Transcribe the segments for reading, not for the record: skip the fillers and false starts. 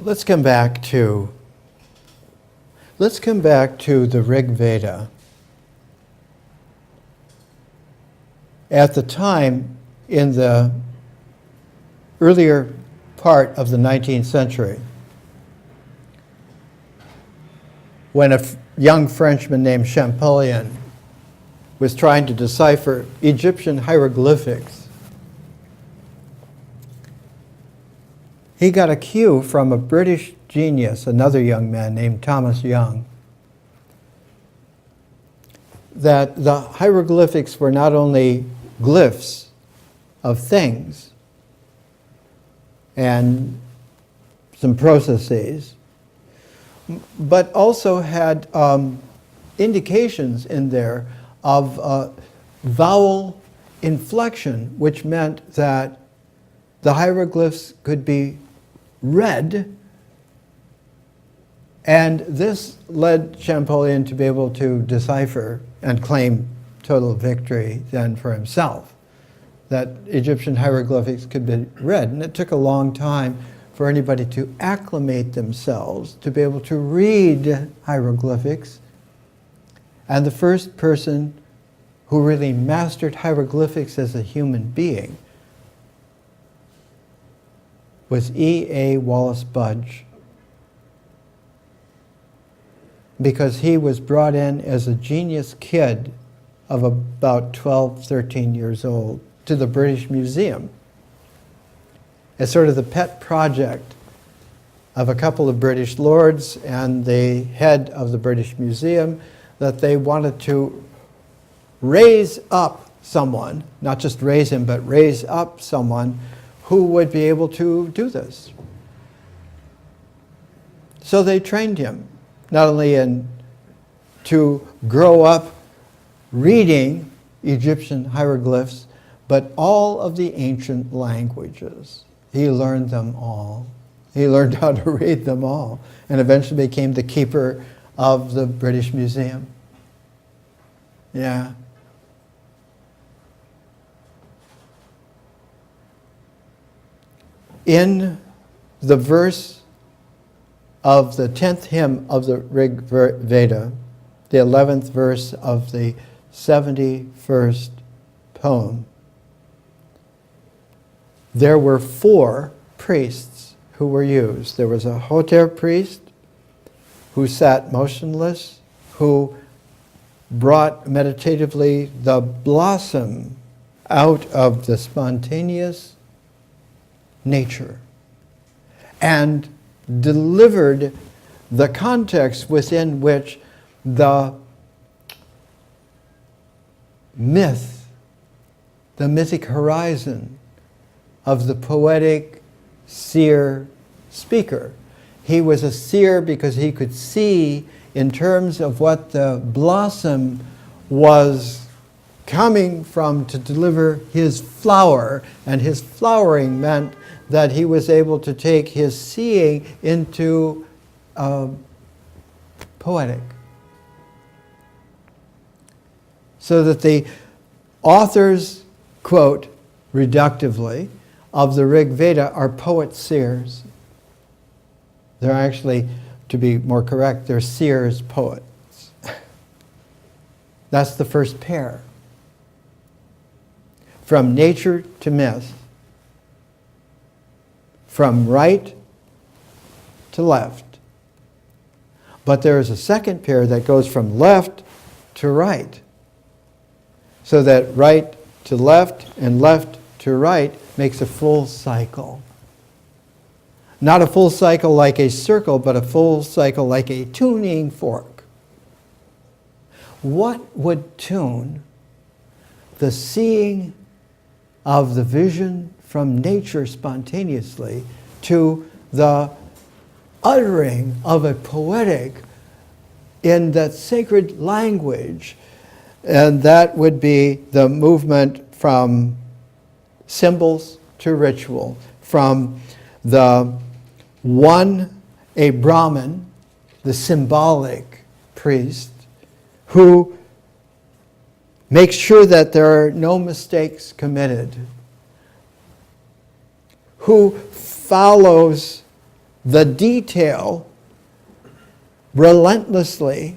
let's come back to the Rig Veda. At the time, in the earlier part of the 19th century, when a young Frenchman named Champollion was trying to decipher Egyptian hieroglyphics, he got a cue from a British genius, another young man named Thomas Young, that the hieroglyphics were not only glyphs of things and some processes, but also had indications in there of vowel inflection, which meant that the hieroglyphs could be read, and this led Champollion to be able to decipher and claim total victory then for himself, that Egyptian hieroglyphics could be read. And it took a long time for anybody to acclimate themselves to be able to read hieroglyphics. And the first person who really mastered hieroglyphics as a human being was E.A. Wallace Budge, because he was brought in as a genius kid of about 12, 13 years old to the British Museum as sort of the pet project of a couple of British lords and the head of the British Museum, that they wanted to raise up someone, not just raise him, but raise up someone who would be able to do this. So they trained him, not only to grow up reading Egyptian hieroglyphs, but all of the ancient languages. He learned them all. He learned how to read them all, and eventually became the keeper of the British Museum. Yeah. In the verse of the 10th hymn of the Rig Veda, the 11th verse of the 71st poem, there were 4 priests who were used. There was a Hoter priest who sat motionless, who brought meditatively the blossom out of the spontaneous nature and delivered the context within which the myth, the mythic horizon of the poetic seer speaker. He was a seer because he could see in terms of what the blossom was coming from to deliver his flower, and his flowering meant that he was able to take his seeing into poetic. So that the authors, quote, reductively, of the Rig Veda are poet-seers. They're actually, to be more correct, they're seers poets. That's the first pair. From nature to myth, from right to left. But there is a second pair that goes from left to right. So that right to left and left to right makes a full cycle. Not a full cycle like a circle, but a full cycle like a tuning fork. What would tune the seeing of the vision from nature spontaneously to the uttering of a poetic in that sacred language? And that would be the movement from symbols to ritual, from the one, a Brahmin, the symbolic priest, who makes sure that there are no mistakes committed, who follows the detail relentlessly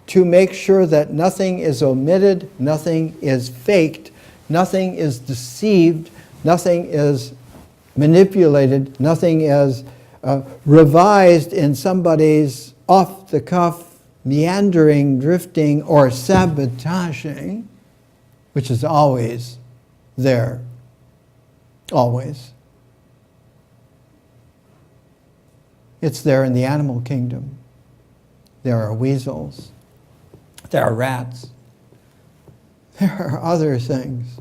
to make sure that nothing is omitted, nothing is faked, nothing is deceived, nothing is manipulated, nothing is revised in somebody's off-the-cuff, meandering, drifting, or sabotaging, which is always there. Always. It's there in the animal kingdom. There are weasels. There are rats. There are other things.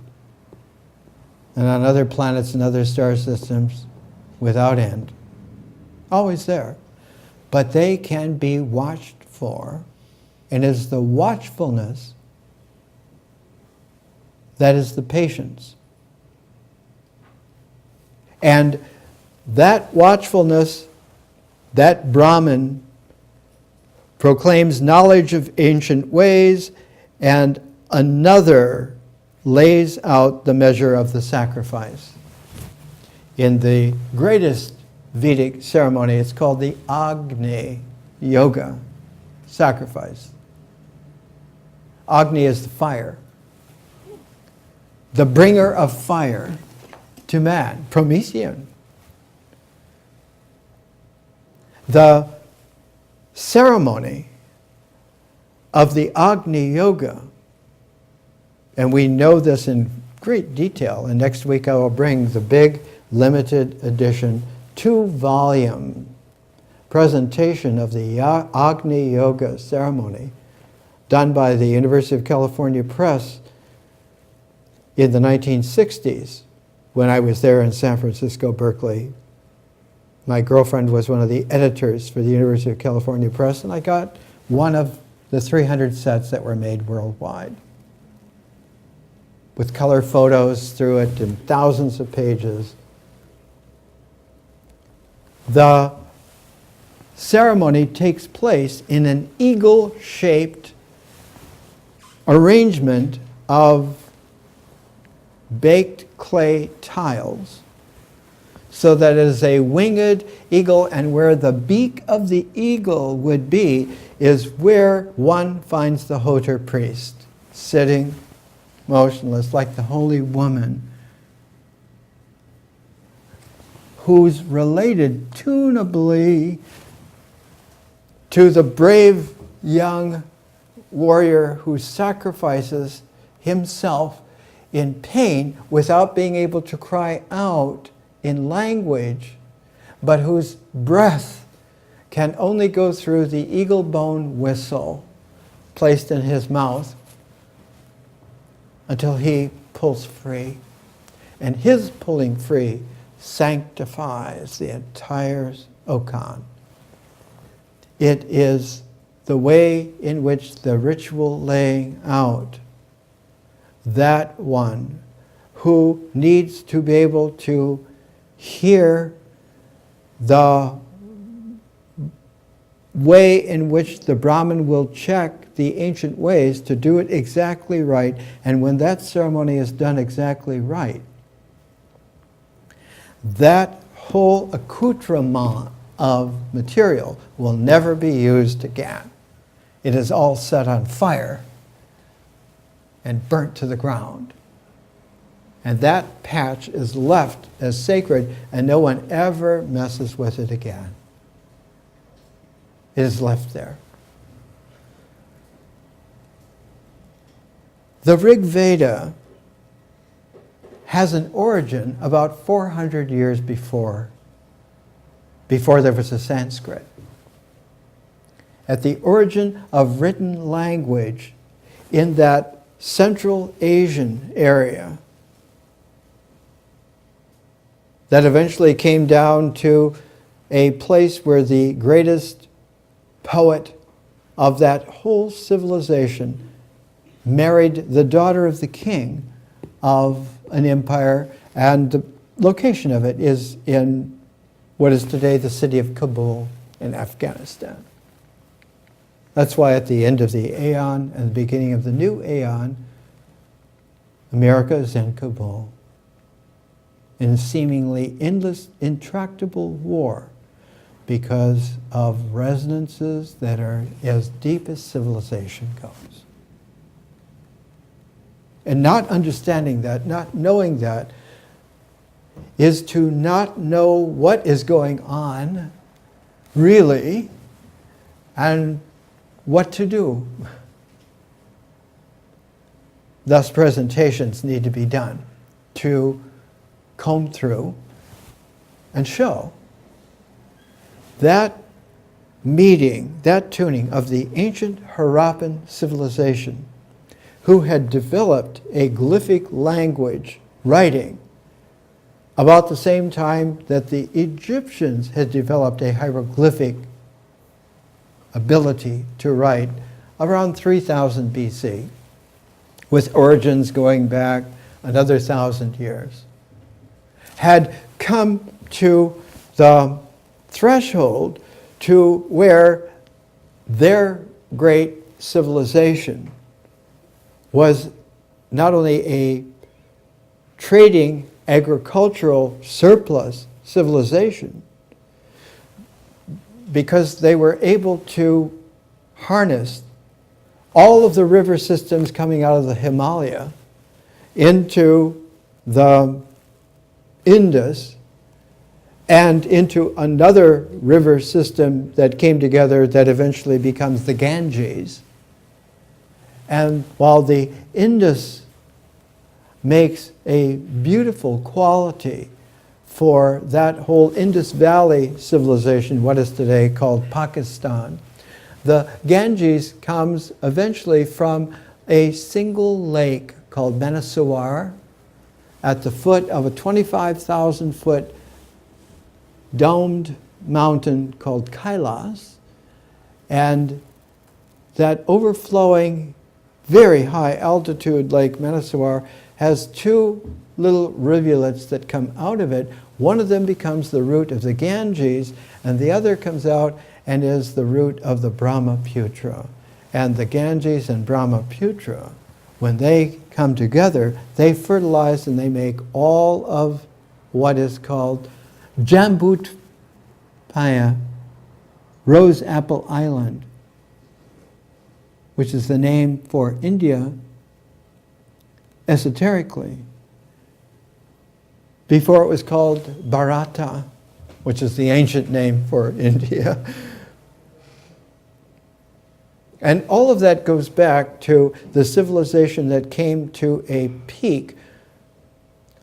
And on other planets and other star systems without end. Always there. But they can be watched for. And it is the watchfulness that is the patience. And that watchfulness, that Brahman proclaims knowledge of ancient ways, and another lays out the measure of the sacrifice. In the greatest Vedic ceremony, it's called the Agni Yoga sacrifice. Agni is the fire, the bringer of fire to man, Promethean. The ceremony of the Agni Yoga, and we know this in great detail, and next week I will bring the big limited edition 2-volume presentation of the Agni Yoga ceremony done by the University of California Press in the 1960s when I was there in San Francisco, Berkeley. My girlfriend was one of the editors for the University of California Press, and I got one of the 300 sets that were made worldwide, with color photos through it and thousands of pages. The ceremony takes place in an eagle-shaped arrangement of baked clay tiles, so that it is a winged eagle, and where the beak of the eagle would be is where one finds the Hoter priest, sitting motionless like the holy woman, who's related tunably to the brave young warrior who sacrifices himself in pain without being able to cry out in language, but whose breath can only go through the eagle bone whistle placed in his mouth until he pulls free. And his pulling free sanctifies the entire Okan. It is the way in which the ritual laying out, that one who needs to be able to hear the way in which the Brahmin will check the ancient ways to do it exactly right. And when that ceremony is done exactly right, that whole accoutrement of material will never be used again. It is all set on fire and burnt to the ground. And that patch is left as sacred, and no one ever messes with it again. It is left there. The Rig Veda has an origin about 400 years before there was a Sanskrit. At the origin of written language in that Central Asian area, that eventually came down to a place where the greatest poet of that whole civilization married the daughter of the king of an empire, and the location of it is in what is today the city of Kabul in Afghanistan. That's why at the end of the Aeon and the beginning of the new Aeon, America is in Kabul, in seemingly endless, intractable war because of resonances that are as deep as civilization goes. And not understanding that, not knowing that, is to not know what is going on, really, and what to do. Thus, presentations need to be done to comb through and show that meeting, that tuning of the ancient Harappan civilization, who had developed a glyphic language writing about the same time that the Egyptians had developed a hieroglyphic ability to write around 3000 BC, with origins going back another 1,000 years, had come to the threshold to where their great civilization was not only a trading agricultural surplus civilization, because they were able to harness all of the river systems coming out of the Himalaya into the Indus and into another river system that came together that eventually becomes the Ganges. And while the Indus makes a beautiful quality for that whole Indus Valley civilization, what is today called Pakistan, the Ganges comes eventually from a single lake called Manasawar at the foot of a 25,000-foot domed mountain called Kailas, and that overflowing, very high altitude Lake Manasawar has two little rivulets that come out of it. One of them becomes the root of the Ganges, and the other comes out and is the root of the Brahmaputra. And the Ganges and Brahmaputra, when they come together, they fertilize and they make all of what is called Jambutpaya, Rose Apple Island, which is the name for India esoterically, before it was called Bharata, which is the ancient name for India. And all of that goes back to the civilization that came to a peak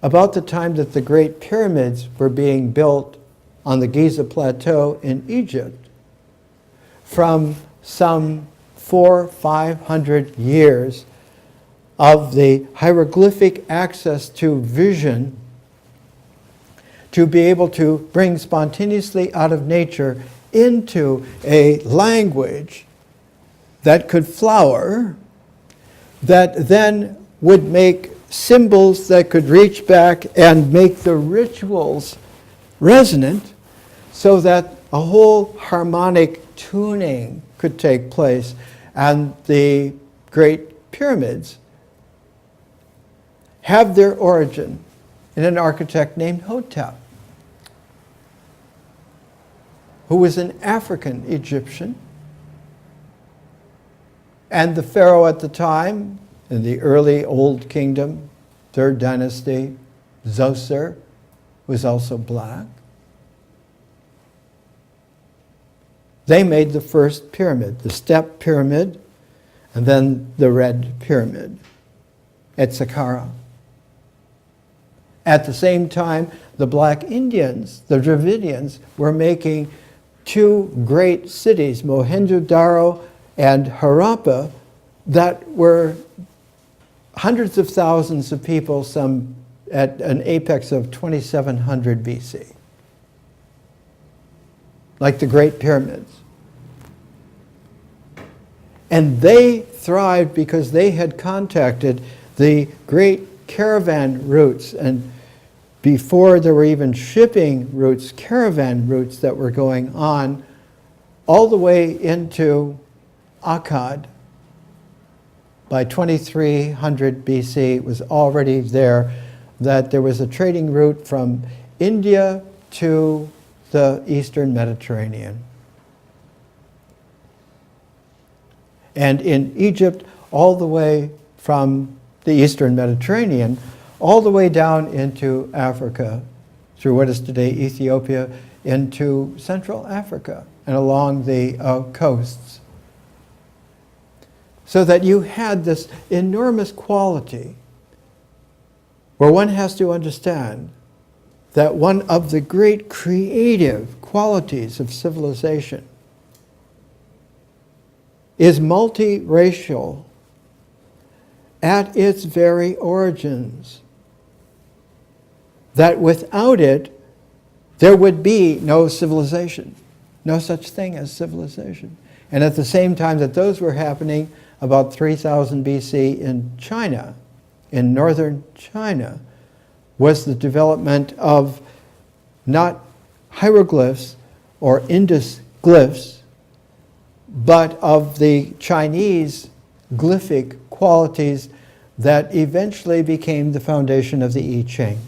about the time that the Great Pyramids were being built on the Giza Plateau in Egypt. From some 400-500 years of the hieroglyphic access to vision to be able to bring spontaneously out of nature into a language that could flower, that then would make symbols that could reach back and make the rituals resonant, so that a whole harmonic tuning could take place. And the Great Pyramids have their origin in an architect named Hotep, who was an African Egyptian. And the pharaoh at the time, in the early Old Kingdom, 3rd dynasty, Zoser, was also black. They made the first pyramid, the step pyramid, and then the red pyramid at Saqqara. At the same time, the black Indians, the Dravidians, were making two great cities, Mohenjo-Daro and Harappa, that were hundreds of thousands of people, some at an apex of 2700 BC. Like the Great Pyramids. And they thrived because they had contacted the great caravan routes, and before there were even shipping routes, caravan routes that were going on all the way into Akkad. By 2300 BC, it was already there that there was a trading route from India to the Eastern Mediterranean. And in Egypt, all the way from the Eastern Mediterranean, all the way down into Africa, through what is today Ethiopia, into Central Africa, and along the coasts. So that you had this enormous quality where one has to understand that one of the great creative qualities of civilization is multiracial at its very origins. That without it, there would be no civilization, no such thing as civilization. And at the same time that those were happening, about 3000 BC in China, in northern China, was the development of not hieroglyphs or Indus glyphs, but of the Chinese glyphic qualities that eventually became the foundation of the I Ching.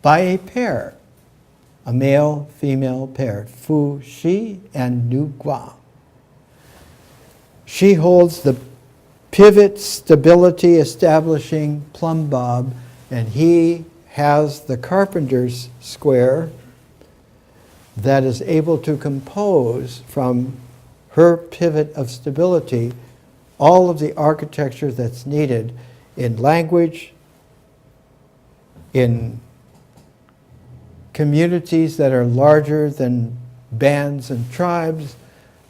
By a pair, a male-female pair, Fu Shi and Nu Gua. She holds the pivot stability establishing plumb bob, and he has the carpenter's square that is able to compose from her pivot of stability all of the architecture that's needed in language, in communities that are larger than bands and tribes,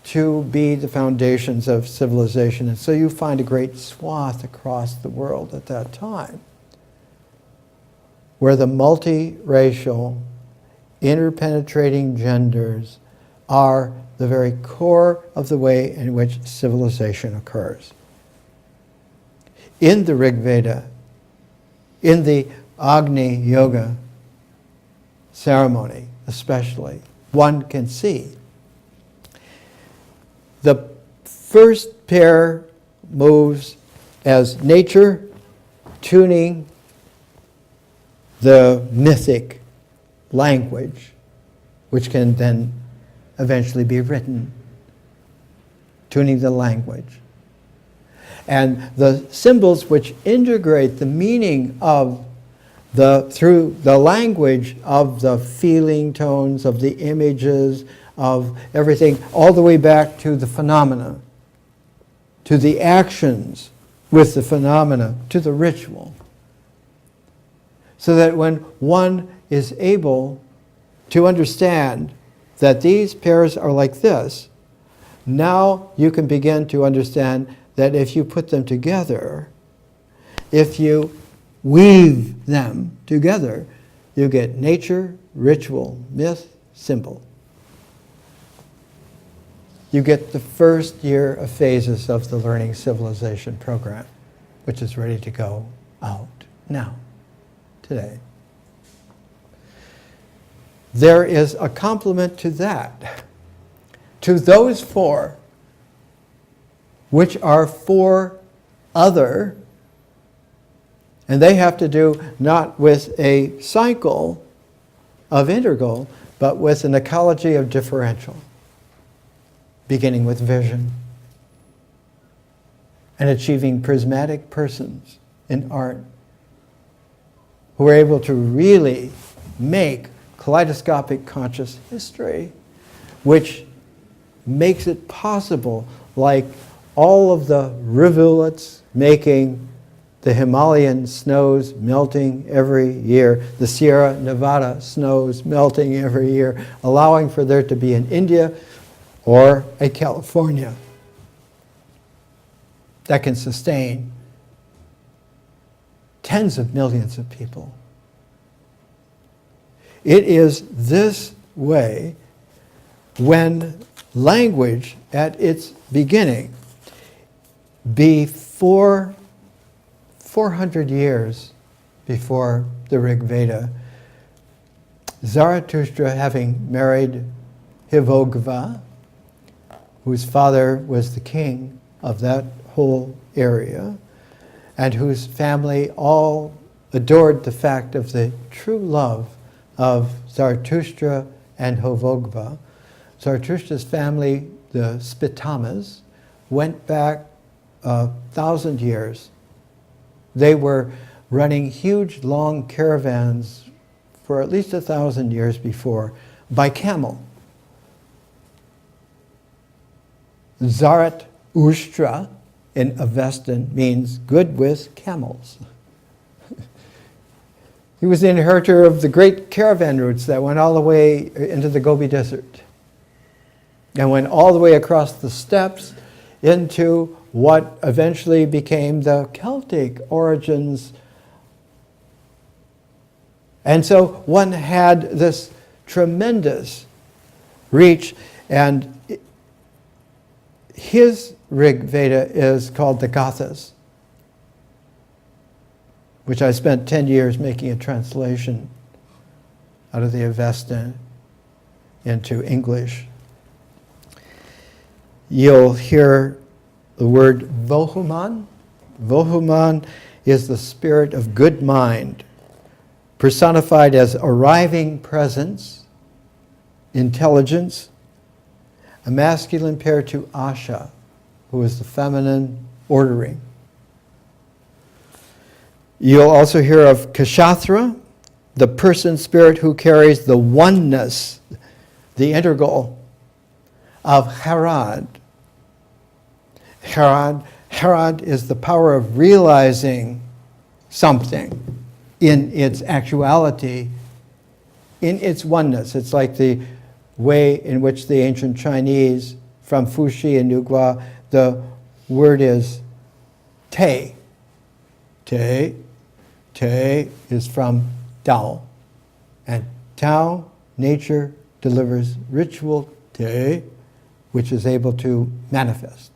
to be the foundations of civilization. And so you find a great swath across the world at that time where the multiracial, interpenetrating genders are the very core of the way in which civilization occurs. In the Rig Veda, in the Agni Yoga ceremony especially, one can see the first pair moves as nature tuning the mythic language, which can then eventually be written, tuning the language. And the symbols which integrate the meaning of through the language of the feeling tones, of the images, of everything, all the way back to the phenomena, to the actions with the phenomena, to the ritual. So that when one is able to understand that these pairs are like this, now you can begin to understand that if you put them together, if you weave them together, you get nature, ritual, myth, symbol. You get the first year of phases of the Learning Civilization program, which is ready to go out now, today. There is a complement to that, to those four, which are four other, and they have to do not with a cycle of integral, but with an ecology of differential, beginning with vision and achieving prismatic persons in art who are able to really make kaleidoscopic conscious history, which makes it possible, like all of the rivulets making the Himalayan snows melting every year, the Sierra Nevada snows melting every year, allowing for there to be an India or a California that can sustain tens of millions of people. It is this way when language at its beginning, before 400 years before the Rig Veda, Zarathustra, having married Hivogva, whose father was the king of that whole area, and whose family all adored the fact of the true love of Zarathustra and Hovogva. Zarathustra's family, the Spitamas, went back 1,000 years. They were running huge, long caravans for at least 1,000 years before by camel. Zarathustra in Avestan means good with camels. He was the inheritor of the great caravan routes that went all the way into the Gobi Desert and went all the way across the steppes into what eventually became the Celtic origins. And so one had this tremendous reach, and his Rig Veda is called the Gathas, which I spent 10 years making a translation out of the Avestan into English. You'll hear the word Vohuman. Vohuman is the spirit of good mind, personified as arriving presence, intelligence, a masculine pair to Asha, who is the feminine ordering. You'll also hear of Kshathra, the person spirit who carries the oneness, the integral of Harad. Harad is the power of realizing something in its actuality, in its oneness. It's like the way in which the ancient Chinese, from Fuxi and Nugua, the word is Te. Te. Te is from Tao. And Tao, nature, delivers ritual Te, which is able to manifest.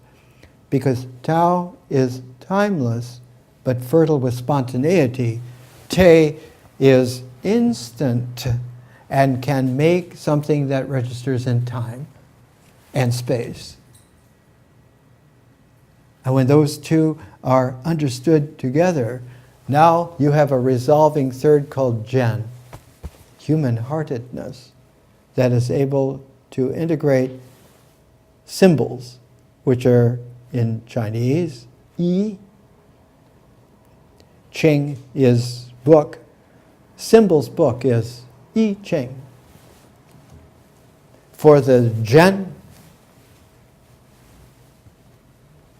Because Tao is timeless, but fertile with spontaneity, Te is instant and can make something that registers in time and space. And when those two are understood together, now you have a resolving third called Zhen, human-heartedness, that is able to integrate symbols, which are in Chinese, Yi. Qing is book. Symbols book is I Ching. For the Zhen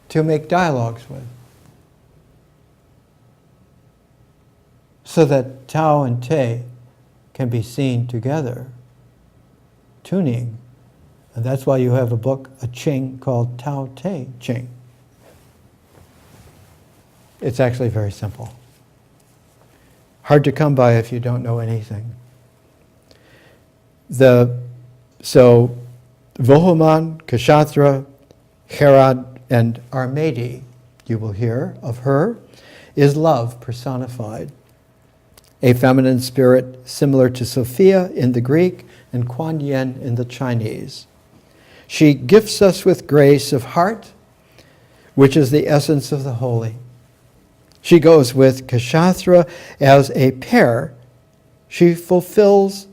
to make dialogues with. So that Tao and Te can be seen together, tuning. And that's why you have a book, a Qing, called Tao Te Ching. It's actually very simple. Hard to come by if you don't know anything. So Vohuman, Kshathra, Herod, and Armadi, you will hear of her, is love personified. A feminine spirit similar to Sophia in the Greek and Kuan Yin in the Chinese. She gifts us with grace of heart, which is the essence of the holy. She goes with Kshathra as a pair. She fulfills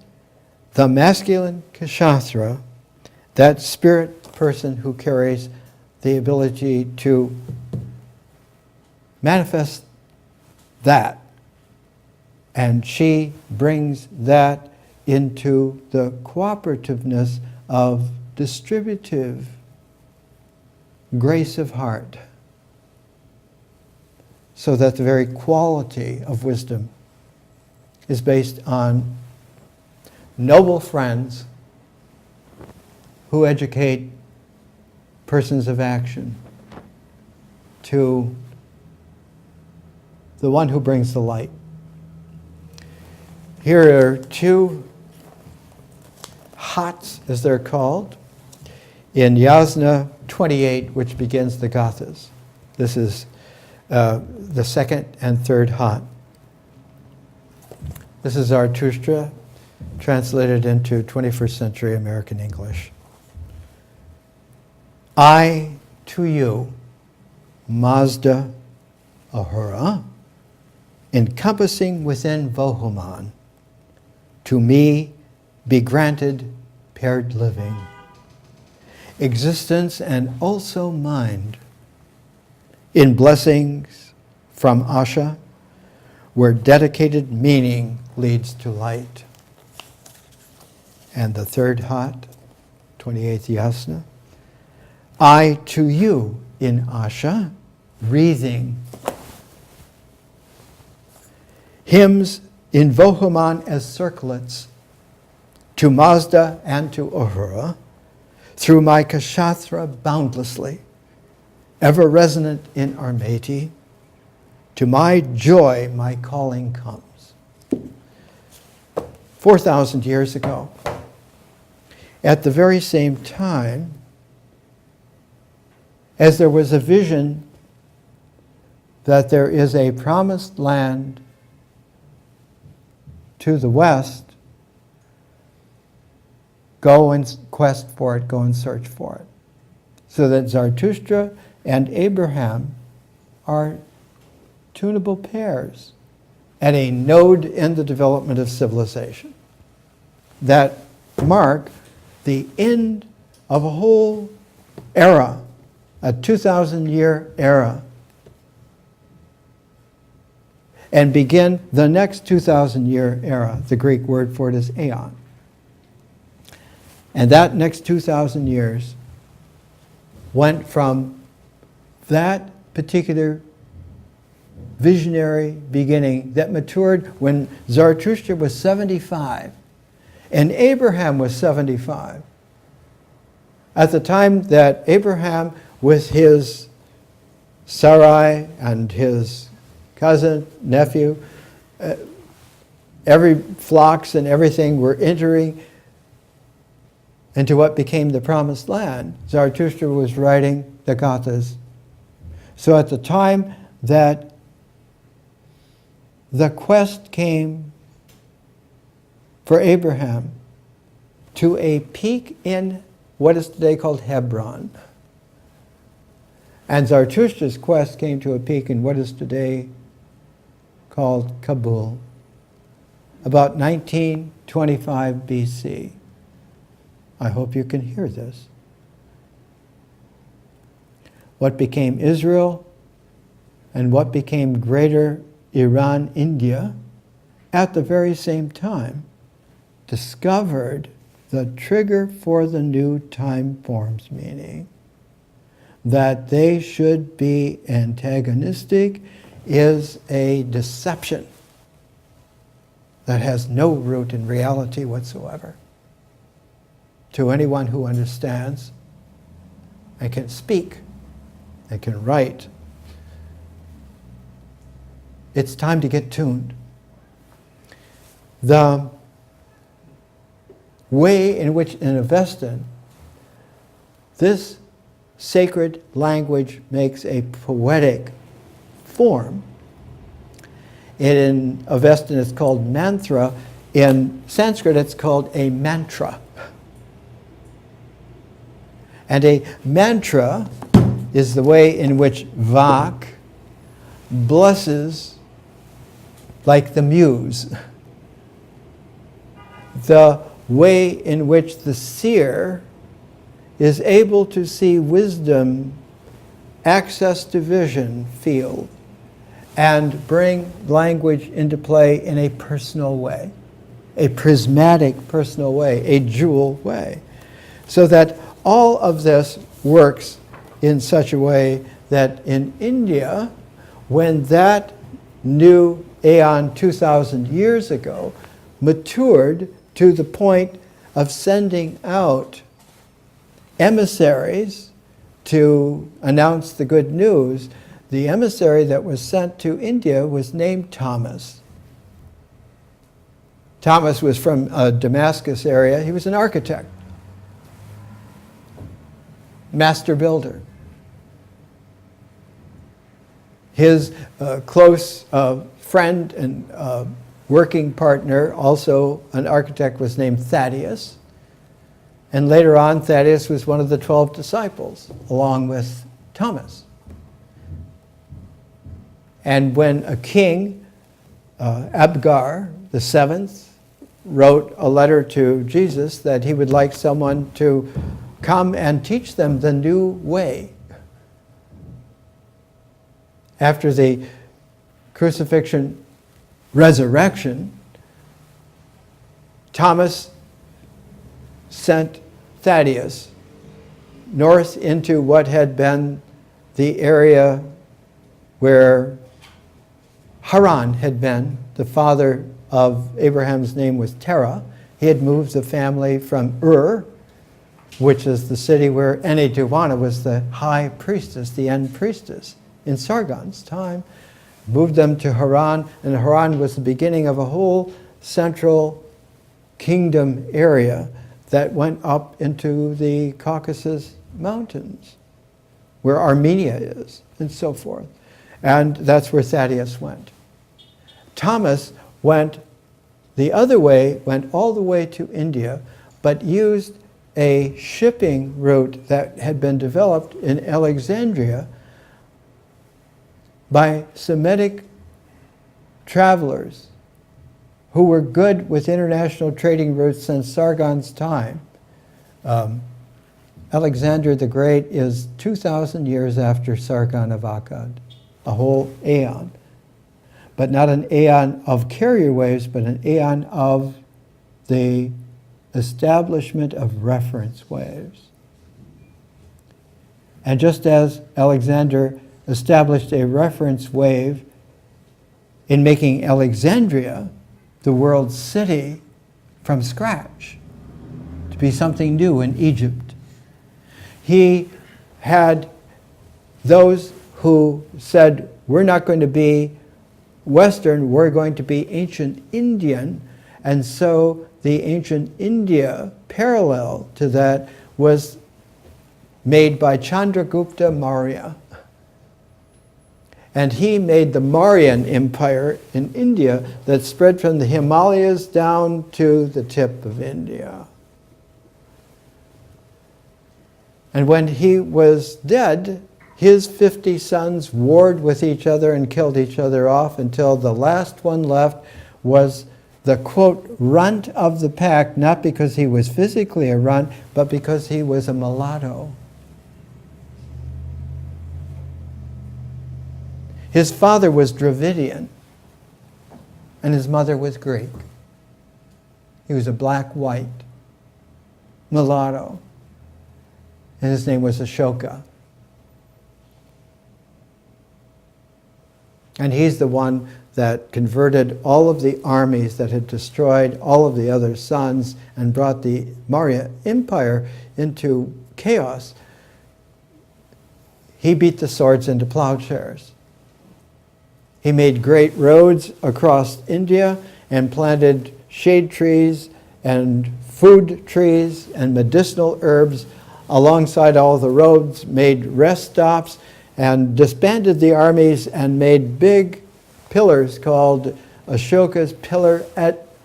the masculine Kshathra, that spirit person who carries the ability to manifest that. And she brings that into the cooperativeness of distributive grace of heart, so that the very quality of wisdom is based on noble friends who educate persons of action to the one who brings the light. Here are two hots, as they're called, in Yasna 28, which begins the Gathas. This is the second and third hot. This is Zarathustra, translated into 21st century American English. I to you, Mazda Ahura, encompassing within Vohuman, to me be granted paired living, existence and also mind, in blessings from Asha, where dedicated meaning leads to light. And the third hot, 28th yasna, I to you in Asha, wreathing. Hymns in Vohuman as circlets, to Mazda and to Ahura, through my Kashatra boundlessly, ever resonant in Armati, to my joy my calling comes. 4,000 years ago, at the very same time, as there was a vision that there is a promised land to the west, go and quest for it, go and search for it. So that Zarathustra and Abraham are tunable pairs at a node in the development of civilization that mark the end of a whole era, a 2,000-year era, and begin the next 2,000-year era. The Greek word for it is aeon. And that next 2,000 years went from that particular visionary beginning that matured when Zarathustra was 75 and Abraham was 75. At the time that Abraham, with his Sarai and his cousin, nephew, every flocks and everything were entering into what became the promised land, Zarathustra was writing the Gathas. So at the time that the quest came for Abraham to a peak in what is today called Hebron, and Zarathustra's quest came to a peak in what is today called Kabul, about 1925 BC. I hope you can hear this. What became Israel and what became greater Iran, India, at the very same time, discovered the trigger for the new time forms meaning. That they should be antagonistic is a deception that has no root in reality whatsoever. To anyone who understands and can speak and can write, it's time to get tuned. The way in which in Avestan this sacred language makes a poetic form, in Avestan it's called mantra, in Sanskrit it's called a mantra. And a mantra is the way in which Vak blesses like the muse. The way in which the seer is able to see wisdom, access to vision field, and bring language into play in a personal way, a prismatic personal way, a jewel way. So that all of this works in such a way that in India, when that new aeon 2,000 years ago matured to the point of sending out emissaries to announce the good news, the emissary that was sent to India was named Thomas. Thomas was from Damascus area. He was an architect, master builder. His close friend and working partner, also an architect, was named Thaddeus. And later on, Thaddeus was one of the 12 disciples, along with Thomas. And when a king, Abgar the seventh, wrote a letter to Jesus that he would like someone to come and teach them the new way. After the crucifixion, resurrection, Thomas sent Thaddeus north into what had been the area where Haran had been. The father of Abraham's name was Terah. He had moved the family from Ur, which is the city where Enheduanna was the high priestess, the end priestess in Sargon's time, moved them to Haran, and Haran was the beginning of a whole central kingdom area that went up into the Caucasus Mountains, where Armenia is, and so forth. And that's where Thaddeus went. Thomas went the other way, went all the way to India, but used a shipping route that had been developed in Alexandria by Semitic travelers who were good with international trading routes since Sargon's time. Alexander the Great is 2,000 years after Sargon of Akkad, a whole aeon. But not an aeon of carrier waves, but an aeon of the establishment of reference waves. And just as Alexander established a reference wave in making Alexandria the world's city from scratch, to be something new in Egypt, he had those who said, we're not going to be Western, we're going to be ancient Indian. And so the ancient India parallel to that was made by Chandragupta Maurya. And he made the Mauryan Empire in India that spread from the Himalayas down to the tip of India. And when he was dead, his 50 sons warred with each other and killed each other off until the last one left was the, quote, runt of the pack, not because he was physically a runt, but because he was a mulatto. His father was Dravidian, and his mother was Greek. He was a black-white mulatto, and his name was Ashoka. And he's the one that converted all of the armies that had destroyed all of the other sons and brought the Maurya Empire into chaos. He beat the swords into plowshares. He made great roads across India and planted shade trees and food trees and medicinal herbs alongside all the roads, made rest stops, and disbanded the armies and made big pillars called Ashoka's Pillar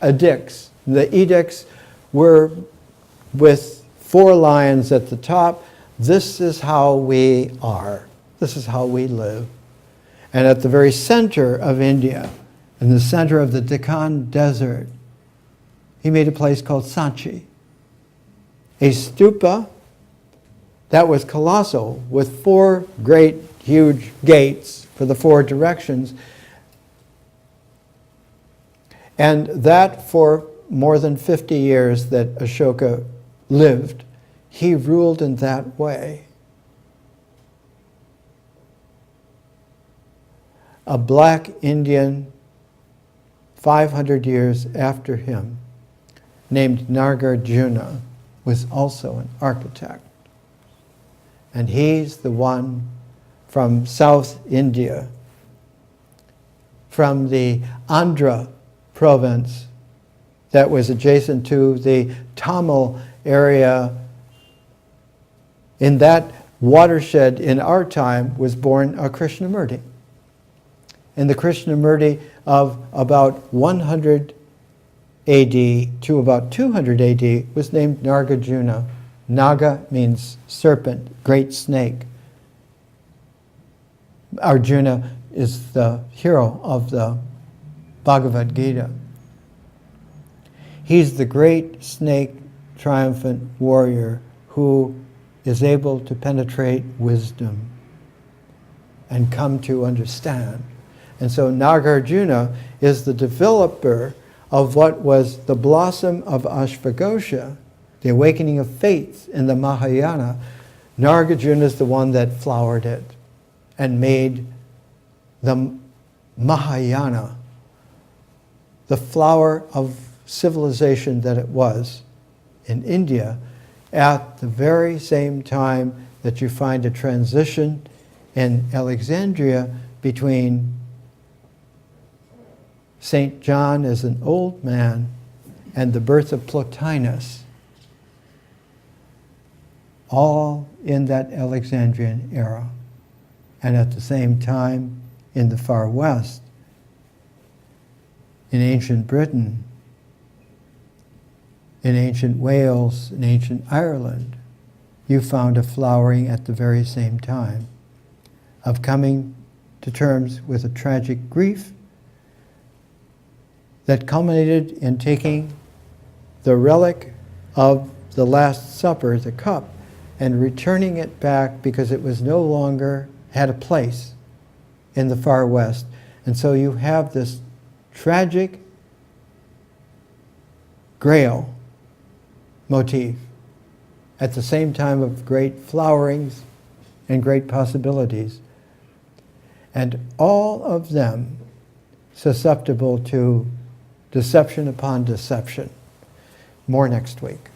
Edicts. The edicts were with 4 lions at the top. This is how we are. This is how we live. And at the very center of India, in the center of the Deccan desert, he made a place called Sanchi, a stupa that was colossal with 4 great, huge gates for the 4 directions. And that for more than 50 years that Ashoka lived, he ruled in that way. A black Indian 500 years after him, named Nagarjuna, was also an architect. And he's the one from South India, from the Andhra province that was adjacent to the Tamil area. In that watershed in our time was born a Krishnamurti. And the Krishnamurti of about 100 AD to about 200 AD was named Nagarjuna. Naga means serpent, great snake. Arjuna is the hero of the Bhagavad Gita. He's the great snake triumphant warrior who is able to penetrate wisdom and come to understand. And so Nagarjuna is the developer of what was the blossom of Ashvaghosha, the awakening of faith in the Mahayana. Nagarjuna is the one that flowered it and made the Mahayana the flower of civilization that it was in India at the very same time that you find a transition in Alexandria between St. John as an old man and the birth of Plotinus, all in that Alexandrian era. And at the same time, in the far west, in ancient Britain, in ancient Wales, in ancient Ireland, you found a flowering at the very same time of coming to terms with a tragic grief that culminated in taking the relic of the Last Supper, the cup, and returning it back because it was no longer had a place in the far west. And so you have this tragic grail motif at the same time of great flowerings and great possibilities. And all of them susceptible to deception upon deception. More next week.